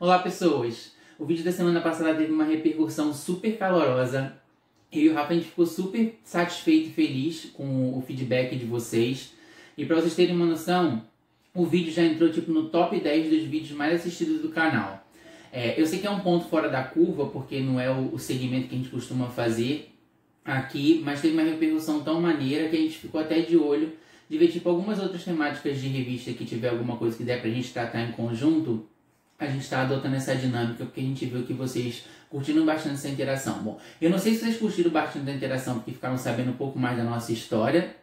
Olá pessoas! O vídeo da semana passada teve uma repercussão super calorosa. Eu e o Rafa, a gente ficou super satisfeito e feliz com o feedback de vocês. E pra vocês terem uma noção, o vídeo já entrou no top 10 dos vídeos mais assistidos do canal. Eu sei que é um ponto fora da curva, porque não é o segmento que a gente costuma fazer aqui, mas teve uma repercussão tão maneira que a gente ficou até de olho de ver algumas outras temáticas de revista que tiver alguma coisa que der pra gente tratar em conjunto. A gente está adotando essa dinâmica porque a gente viu que vocês curtiram bastante essa interação. Bom, eu não sei se vocês curtiram bastante a interação porque ficaram sabendo um pouco mais da nossa história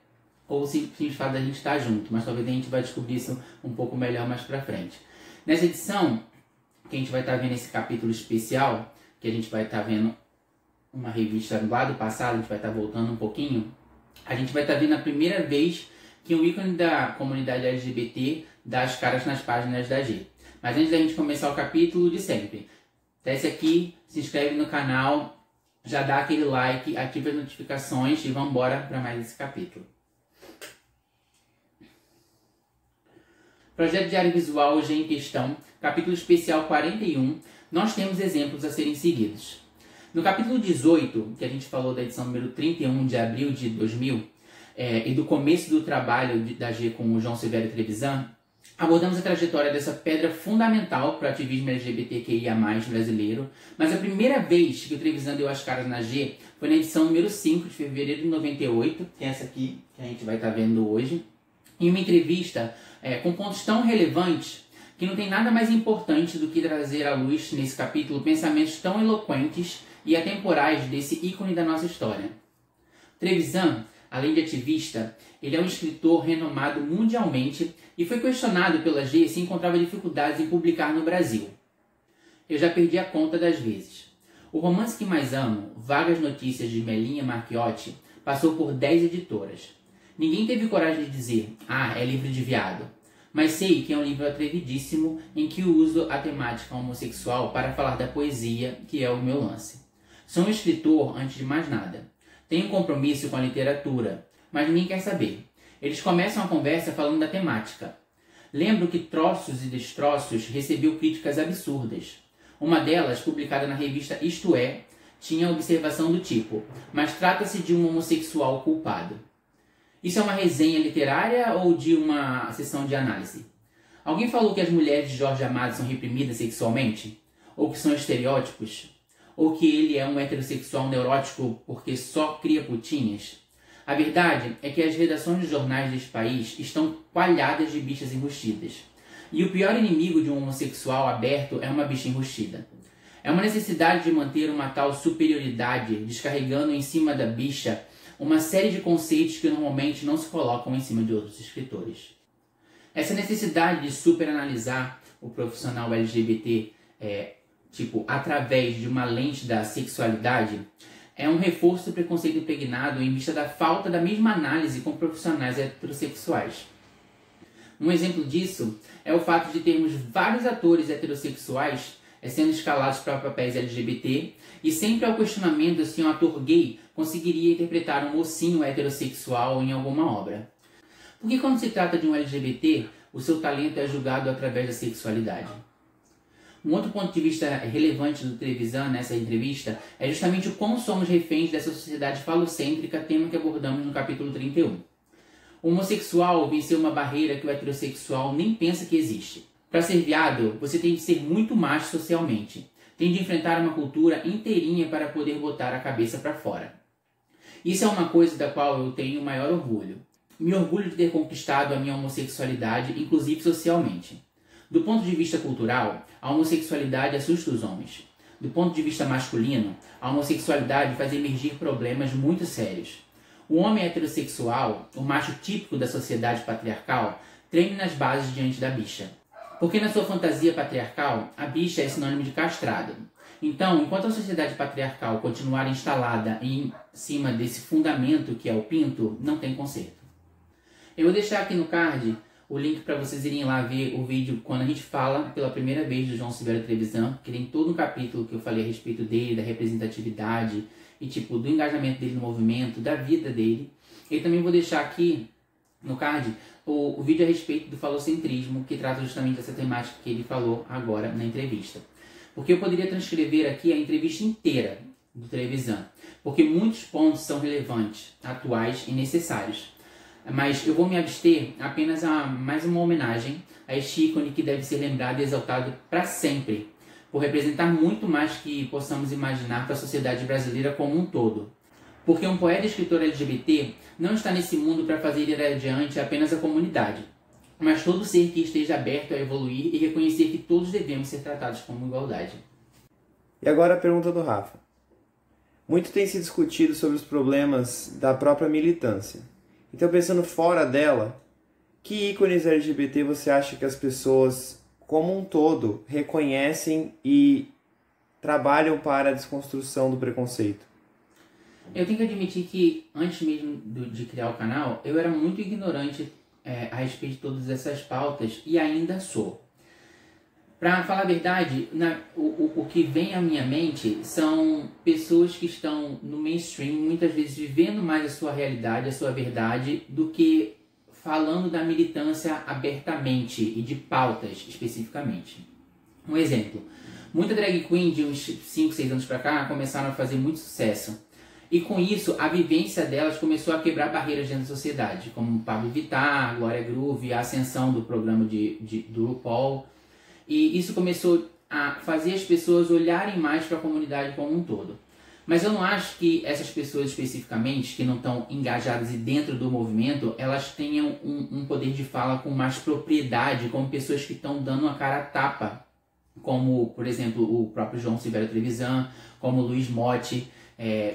ou simplesmente o fato da gente estar junto, mas talvez a gente vai descobrir isso um pouco melhor mais pra frente. Nessa edição, que a gente vai estar vendo esse capítulo especial, que a gente vai estar vendo uma revista lá do passado, a gente vai estar voltando um pouquinho, a gente vai estar vendo a primeira vez que um ícone da comunidade LGBT dá as caras nas páginas da G. Mas antes da gente começar o capítulo, de sempre, desce aqui, se inscreve no canal, já dá aquele like, ativa as notificações e vamos embora para mais esse capítulo. Projeto Diário Visual hoje em questão, capítulo especial 41, nós temos exemplos a serem seguidos. No capítulo 18, que a gente falou da edição número 31 de abril de 2000, e do começo do trabalho da G com o João Severo Trevisan, abordamos a trajetória dessa pedra fundamental para o ativismo LGBTQIA+, brasileiro, mas a primeira vez que o Trevisan deu as caras na G foi na edição número 5 de fevereiro de 98, que é essa aqui que a gente vai estar vendo hoje, em uma entrevista com pontos tão relevantes que não tem nada mais importante do que trazer à luz nesse capítulo pensamentos tão eloquentes e atemporais desse ícone da nossa história. Trevisan, além de ativista, ele é um escritor renomado mundialmente e foi questionado pela G se encontrava dificuldades em publicar no Brasil. Eu já perdi a conta das vezes. O romance que mais amo, Vagas Notícias de Melinha Marchiotti, passou por 10 editoras. Ninguém teve coragem de dizer, é livro de viado. Mas sei que é um livro atrevidíssimo em que uso a temática homossexual para falar da poesia, que é o meu lance. Sou um escritor antes de mais nada. Tenho um compromisso com a literatura, mas ninguém quer saber. Eles começam a conversa falando da temática. Lembro que Troços e Destroços recebeu críticas absurdas. Uma delas, publicada na revista Isto É, tinha a observação do tipo, mas trata-se de um homossexual culpado. Isso é uma resenha literária ou de uma sessão de análise? Alguém falou que as mulheres de Jorge Amado são reprimidas sexualmente? Ou que são estereótipos? Ou que ele é um heterossexual neurótico porque só cria putinhas? A verdade é que as redações de jornais deste país estão coalhadas de bichas enrustidas. E o pior inimigo de um homossexual aberto é uma bicha enrustida. É uma necessidade de manter uma tal superioridade, descarregando em cima da bicha uma série de conceitos que normalmente não se colocam em cima de outros escritores. Essa necessidade de superanalisar o profissional LGBT através de uma lente da sexualidade é um reforço do preconceito impregnado em vista da falta da mesma análise com profissionais heterossexuais. Um exemplo disso é o fato de termos vários atores heterossexuais sendo escalados para papéis LGBT e sempre ao questionamento se um ator gay conseguiria interpretar um mocinho heterossexual em alguma obra. Porque quando se trata de um LGBT, o seu talento é julgado através da sexualidade. Um outro ponto de vista relevante do Trevisan nessa entrevista é justamente o quão somos reféns dessa sociedade falocêntrica, tema que abordamos no capítulo 31. O homossexual venceu uma barreira que o heterossexual nem pensa que existe. Para ser viado, você tem de ser muito macho socialmente. Tem de enfrentar uma cultura inteirinha para poder botar a cabeça para fora. Isso é uma coisa da qual eu tenho o maior orgulho. Me orgulho de ter conquistado a minha homossexualidade, inclusive socialmente. Do ponto de vista cultural, a homossexualidade assusta os homens. Do ponto de vista masculino, a homossexualidade faz emergir problemas muito sérios. O homem heterossexual, o macho típico da sociedade patriarcal, treme nas bases diante da bicha. Porque na sua fantasia patriarcal, a bicha é sinônimo de castrado. Então, enquanto a sociedade patriarcal continuar instalada em cima desse fundamento que é o pinto, não tem conserto. Eu vou deixar aqui no card o link para vocês irem lá ver o vídeo quando a gente fala pela primeira vez do João Severo Trevisan, que tem todo um capítulo que eu falei a respeito dele, da representatividade e do engajamento dele no movimento, da vida dele. E também vou deixar aqui no card o vídeo a respeito do falocentrismo, que trata justamente dessa temática que ele falou agora na entrevista. Porque eu poderia transcrever aqui a entrevista inteira do Trevisan, porque muitos pontos são relevantes, atuais e necessários. Mas eu vou me abster apenas a mais uma homenagem a este ícone que deve ser lembrado e exaltado para sempre, por representar muito mais que possamos imaginar para a sociedade brasileira como um todo. Porque um poeta e escritor LGBT não está nesse mundo para fazer ir adiante apenas a comunidade, mas todo ser que esteja aberto a evoluir e reconhecer que todos devemos ser tratados como igualdade. E agora a pergunta do Rafa. Muito tem se discutido sobre os problemas da própria militância. Então, pensando fora dela, que ícones LGBT você acha que as pessoas, como um todo, reconhecem e trabalham para a desconstrução do preconceito? Eu tenho que admitir que, antes mesmo de criar o canal, eu era muito ignorante a respeito de todas essas pautas, e ainda sou. Para falar a verdade, o que vem à minha mente são pessoas que estão no mainstream, muitas vezes vivendo mais a sua realidade, a sua verdade, do que falando da militância abertamente e de pautas especificamente. Um exemplo, muita drag queen de uns 5, 6 anos para cá começaram a fazer muito sucesso. E com isso, a vivência delas começou a quebrar barreiras dentro da sociedade, como Pablo Vittar, Glória Groove, a ascensão do programa do RuPaul. E isso começou a fazer as pessoas olharem mais para a comunidade como um todo. Mas eu não acho que essas pessoas especificamente, que não estão engajadas e dentro do movimento, elas tenham um poder de fala com mais propriedade, como pessoas que estão dando a cara a tapa, como, por exemplo, o próprio João Silvério Trevisan, como o Luiz Motti,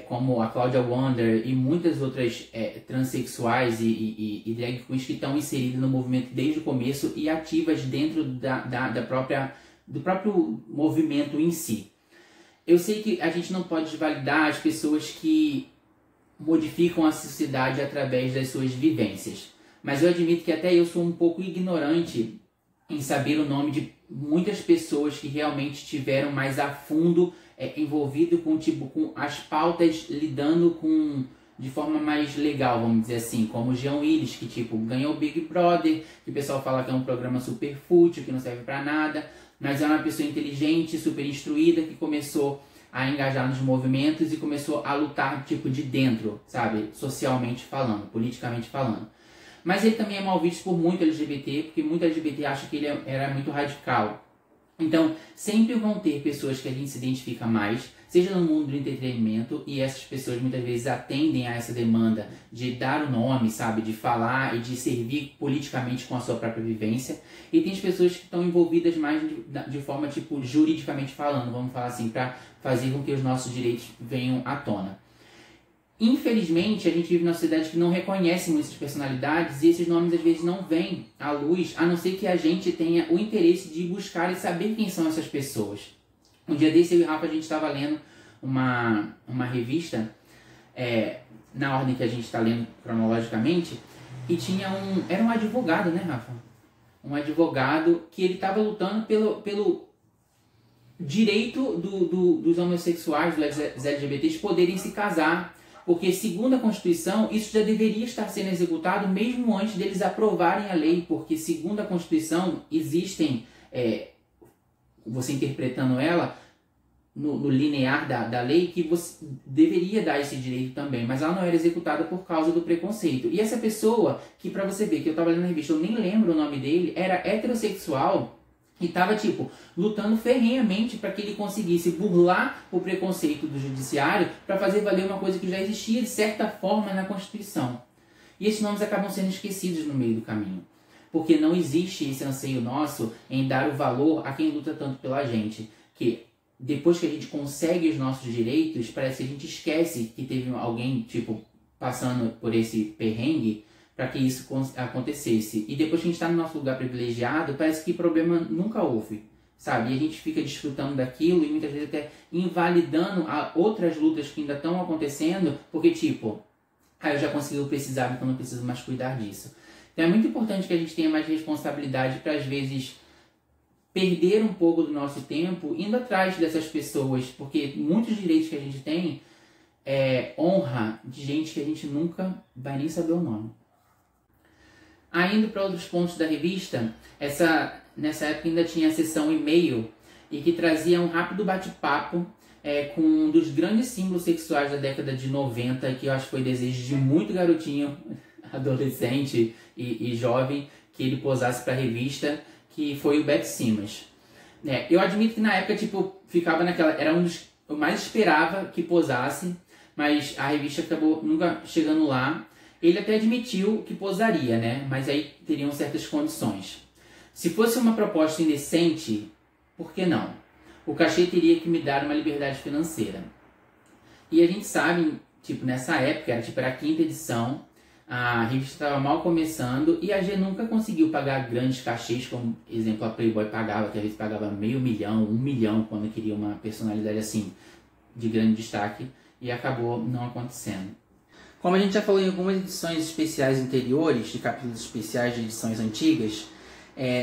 como a Cláudia Wander e muitas outras transexuais e drag queens que estão inseridas no movimento desde o começo e ativas dentro do próprio movimento em si. Eu sei que a gente não pode desvalidar as pessoas que modificam a sociedade através das suas vivências, mas eu admito que até eu sou um pouco ignorante em saber o nome de muitas pessoas que realmente estiveram mais a fundo envolvido com as pautas, lidando de forma mais legal, vamos dizer assim, como o Jean Willis, que ganhou o Big Brother, que o pessoal fala que é um programa super fútil, que não serve para nada, mas é uma pessoa inteligente, super instruída, que começou a engajar nos movimentos e começou a lutar de dentro, sabe, socialmente falando, politicamente falando. Mas ele também é mal visto por muito LGBT, porque muito LGBT acha que ele era muito radical. Então, sempre vão ter pessoas que a gente se identifica mais, seja no mundo do entretenimento, e essas pessoas muitas vezes atendem a essa demanda de dar o nome, sabe, de falar e de servir politicamente com a sua própria vivência. E tem as pessoas que estão envolvidas mais de forma, juridicamente falando, vamos falar assim, para fazer com que os nossos direitos venham à tona. Infelizmente, a gente vive numa sociedade que não reconhece muitas personalidades e esses nomes às vezes não vêm à luz, a não ser que a gente tenha o interesse de buscar e saber quem são essas pessoas. Um dia desse, eu e o Rafa, a gente estava lendo uma revista, na ordem que a gente está lendo cronologicamente, e era um advogado, né, Rafa? Um advogado que ele estava lutando pelo direito dos homossexuais, dos LGBTs, poderem se casar. Porque, segundo a Constituição, isso já deveria estar sendo executado mesmo antes deles aprovarem a lei, porque, segundo a Constituição, existem, você interpretando ela, no linear da lei, que você deveria dar esse direito também, mas ela não era executada por causa do preconceito. E essa pessoa, que pra você ver, que eu tava lendo na revista, eu nem lembro o nome dele, era heterossexual, e estava, lutando ferrenhamente para que ele conseguisse burlar o preconceito do judiciário para fazer valer uma coisa que já existia de certa forma na Constituição. E esses nomes acabam sendo esquecidos no meio do caminho, porque não existe esse anseio nosso em dar o valor a quem luta tanto pela gente, que depois que a gente consegue os nossos direitos, parece que a gente esquece que teve alguém, passando por esse perrengue, para que isso acontecesse. E depois que a gente está no nosso lugar privilegiado, parece que problema nunca houve, sabe? E a gente fica desfrutando daquilo e muitas vezes até invalidando outras lutas que ainda estão acontecendo, porque eu já consegui o precisável, então não preciso mais cuidar disso. Então é muito importante que a gente tenha mais responsabilidade para, às vezes, perder um pouco do nosso tempo indo atrás dessas pessoas, porque muitos direitos que a gente tem honra de gente que a gente nunca vai nem saber o nome. Indo para outros pontos da revista, nessa época ainda tinha a seção e-mail, e que trazia um rápido bate-papo com um dos grandes símbolos sexuais da década de 90, que eu acho que foi desejo de muito garotinho, adolescente e jovem, que ele posasse para a revista, que foi o Beth Simmons. Eu admito que na época, ficava naquela... Era um dos... Eu mais esperava que posasse, mas a revista acabou nunca chegando lá. Ele até admitiu que posaria, né? Mas aí teriam certas condições. Se fosse uma proposta indecente, por que não? O cachê teria que me dar uma liberdade financeira. E a gente sabe, nessa época, era a quinta edição, a revista estava mal começando e a G nunca conseguiu pagar grandes cachês, como, exemplo, a Playboy pagava, que às vezes pagava $500 000, $1 milhão, quando queria uma personalidade assim, de grande destaque, e acabou não acontecendo. Como a gente já falou em algumas edições especiais anteriores, de capítulos especiais de edições antigas,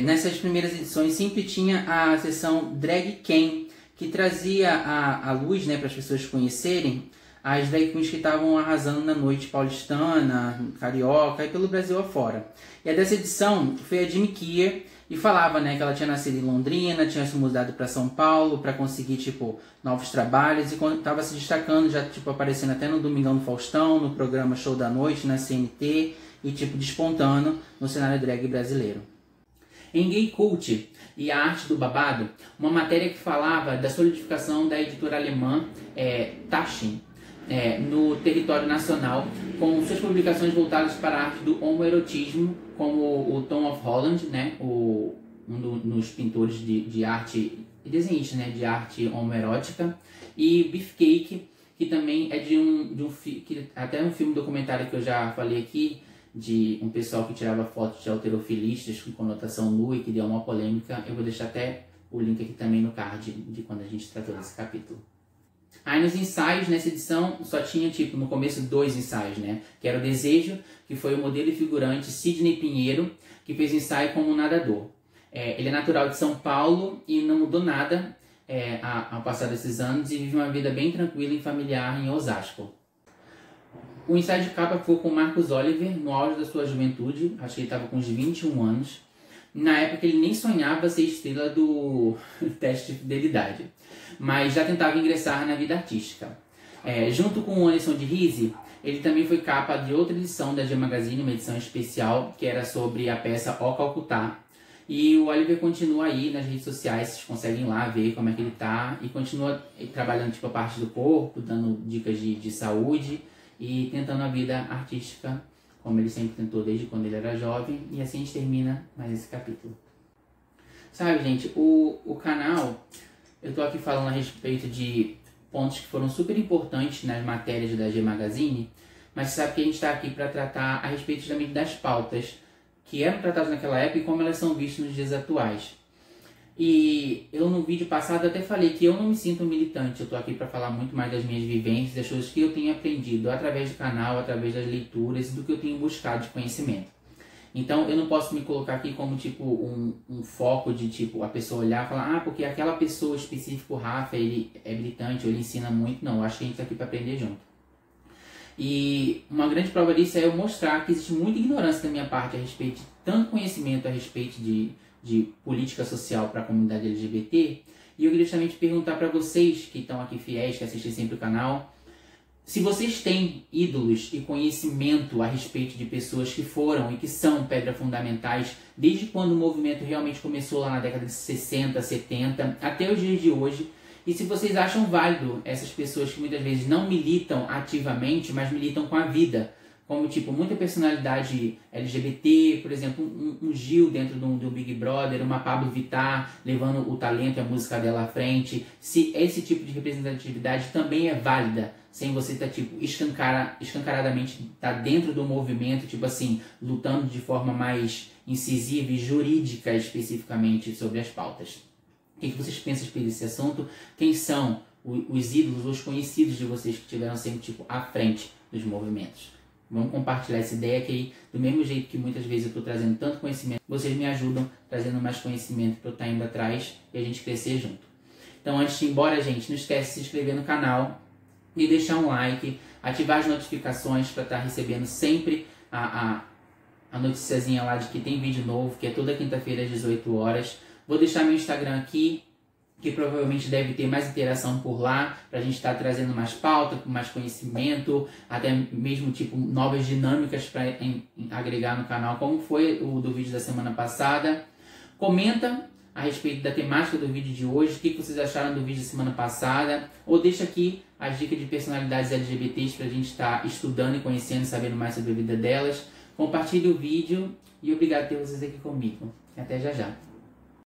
nessas primeiras edições sempre tinha a seção Drag Queen, que trazia à luz, né, para as pessoas conhecerem as drag queens que estavam arrasando na noite paulistana, carioca e pelo Brasil afora. E a dessa edição foi a Jimmy Kier, e falava, né, que ela tinha nascido em Londrina, tinha se mudado para São Paulo para conseguir, novos trabalhos, e quando estava se destacando, já, aparecendo até no Domingão do Faustão, no programa Show da Noite, na CNT, e, despontando no cenário drag brasileiro. Em Gay Cult e a Arte do Babado, uma matéria que falava da solidificação da editora alemã Taschen no território nacional, com suas publicações voltadas para a arte do homoerotismo, como o Tom of Holland, né, um dos pintores de arte e desenhista, né, de arte homoerótica, e Beefcake, que também é que até um filme documentário que eu já falei aqui, de um pessoal que tirava fotos de halterofilistas com conotação nua e que deu uma polêmica. Eu vou deixar até o link aqui também no card de quando a gente tratou desse capítulo. Aí nos ensaios, nessa edição, só tinha, no começo, 2 ensaios, né? Que era o Desejo, que foi o modelo e figurante Sidney Pinheiro, que fez o ensaio como nadador. Ele é natural de São Paulo e não mudou nada ao passar desses anos, e vive uma vida bem tranquila e familiar em Osasco. O ensaio de capa ficou com Marcos Oliver, no auge da sua juventude, acho que ele estava com uns 21 anos. Na época ele nem sonhava ser estrela do teste de fidelidade, mas já tentava ingressar na vida artística. Junto com o Anderson de Rise, ele também foi capa de outra edição da G Magazine, uma edição especial, que era sobre a peça O Calcutá. E o Oliver continua aí nas redes sociais, vocês conseguem lá ver como é que ele tá, e continua trabalhando a parte do corpo, dando dicas de saúde, e tentando a vida artística, como ele sempre tentou desde quando ele era jovem. E assim a gente termina mais esse capítulo. Sabe, gente, o canal, eu tô aqui falando a respeito de pontos que foram super importantes nas matérias da G Magazine, mas sabe que a gente está aqui para tratar a respeito justamente das pautas que eram tratadas naquela época e como elas são vistas nos dias atuais. E eu no vídeo passado até falei que eu não me sinto militante, eu estou aqui para falar muito mais das minhas vivências, das coisas que eu tenho aprendido através do canal, através das leituras e do que eu tenho buscado de conhecimento. Então eu não posso me colocar aqui como um foco de a pessoa olhar e falar, porque aquela pessoa específica, o Rafa, ele é militante, ou ele ensina muito. Não, eu acho que a gente está aqui para aprender junto. E uma grande prova disso é eu mostrar que existe muita ignorância da minha parte a respeito de tanto conhecimento a respeito de política social para a comunidade LGBT. E eu queria justamente perguntar para vocês que estão aqui fiéis, que assistem sempre o canal, se vocês têm ídolos e conhecimento a respeito de pessoas que foram e que são pedras fundamentais desde quando o movimento realmente começou lá na década de 60, 70, até os dias de hoje. E se vocês acham válido essas pessoas que muitas vezes não militam ativamente, mas militam com a vida, como muita personalidade LGBT, por exemplo, um Gil dentro do Big Brother, uma Pablo Vittar levando o talento e a música dela à frente, se esse tipo de representatividade também é válida, sem você estar escancaradamente dentro do movimento, lutando de forma mais incisiva e jurídica especificamente sobre as pautas. O que vocês pensam desse assunto? Quem são os ídolos, os conhecidos de vocês que estiveram sempre à frente dos movimentos? Vamos compartilhar essa ideia que aí, do mesmo jeito que muitas vezes eu estou trazendo tanto conhecimento, vocês me ajudam trazendo mais conhecimento para eu estar indo atrás e a gente crescer junto. Então antes de ir embora, gente, não esquece de se inscrever no canal e deixar um like, ativar as notificações para estar recebendo sempre a noticiazinha lá de que tem vídeo novo, que é toda quinta-feira às 18 horas. Vou deixar meu Instagram aqui, que provavelmente deve ter mais interação por lá, para a gente estar trazendo mais pauta, com mais conhecimento, até mesmo tipo novas dinâmicas para agregar no canal, como foi o do vídeo da semana passada. Comenta a respeito da temática do vídeo de hoje, o que vocês acharam do vídeo da semana passada, ou deixa aqui as dicas de personalidades LGBTs para a gente estar estudando e conhecendo, sabendo mais sobre a vida delas. Compartilhe o vídeo e obrigado por ter vocês aqui comigo. Até já já.